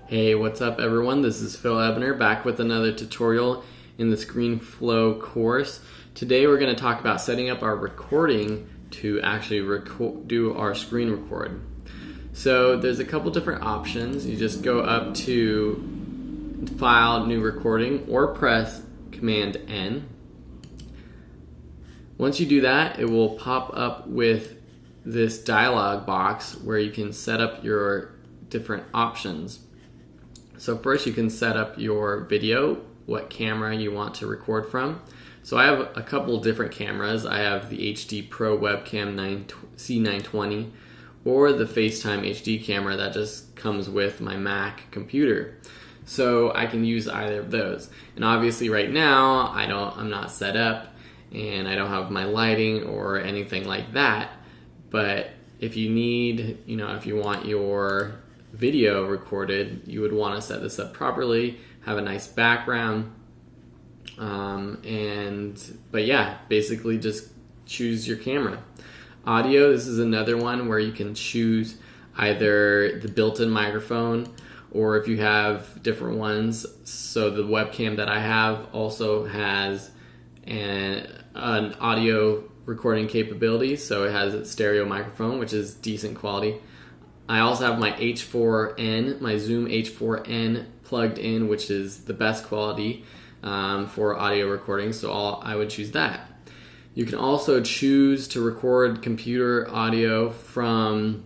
Hey, what's up everyone? This is Phil Ebner back with another tutorial in the ScreenFlow course. Today we're going to talk about setting up our recording to actually do our screen record. So there's a couple different options. You just go up to File, New Recording, or press Command N. Once you do that, it will pop up with this dialog box where you can set up your different options. So first you can set up your video, what camera you want to record from. So I have a couple different cameras. I have the HD Pro Webcam C920 or the FaceTime HD camera that just comes with my Mac computer. So I can use either of those. And obviously right now I'm not set up and I don't have my lighting or anything like that. But if you need, if you want your video recorded, you would want to set this up properly, have a nice background, but yeah, basically just choose your camera. Audio, this is another one where you can choose either the built-in microphone or if you have different ones. So the webcam that I have also has an audio recording capability, so it has a stereo microphone, which is decent quality. I also have my H4n, my Zoom H4n plugged in, which is the best quality for audio recording, so I would choose that. You can also choose to record computer audio from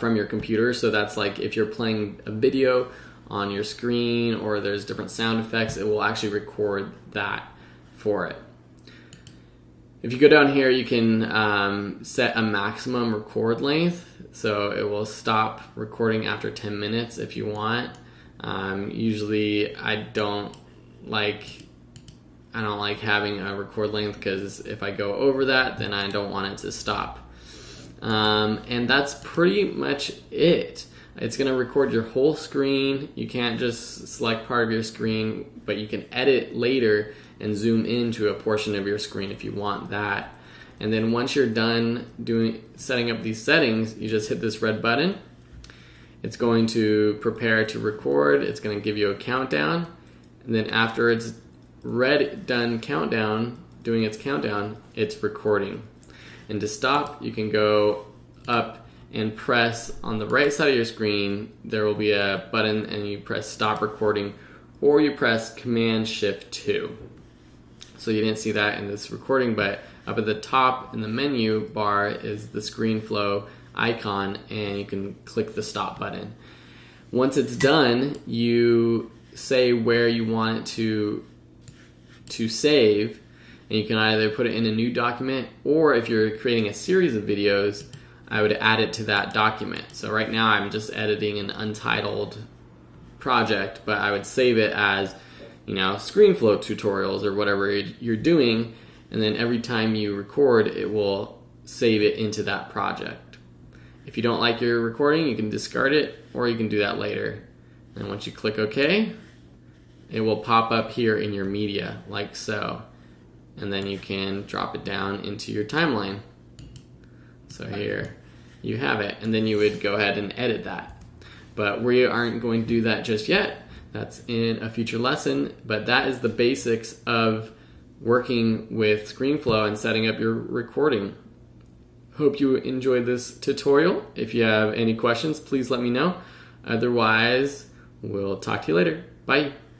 your computer, so that's like if you're playing a video on your screen or there's different sound effects, it will actually record that for it. If you go down here, you can set a maximum record length, so it will stop recording after 10 minutes if you want. Usually I don't like having a record length because if I go over that, then I don't want it to stop. And that's pretty much it. It's going to record your whole screen. You can't just select part of your screen, but you can edit later and zoom into a portion of your screen if you want that. And then once you're done setting up these settings, you just hit this red button. It's going to prepare to record. It's going to give you a countdown. And then after it's doing its countdown, it's recording. And to stop, you can go up and press on the right side of your screen. There will be a button and you press stop recording, or you press Command-Shift-2. So you didn't see that in this recording, but up at the top in the menu bar is the ScreenFlow icon, and you can click the stop button. Once it's done, you say where you want it to save, and you can either put it in a new document, or if you're creating a series of videos, I would add it to that document. So right now I'm just editing an untitled project, but I would save it as ScreenFlow tutorials or whatever you're doing, and then every time you record, it will save it into that project. If you don't like your recording, you can discard it, or you can do that later. And once you click OK, it will pop up here in your media, like so. And then you can drop it down into your timeline. So here you have it, and then you would go ahead and edit that. But we aren't going to do that just yet. That's in a future lesson, but that is the basics of working with ScreenFlow and setting up your recording. Hope you enjoyed this tutorial. If you have any questions, please let me know. Otherwise, we'll talk to you later. Bye.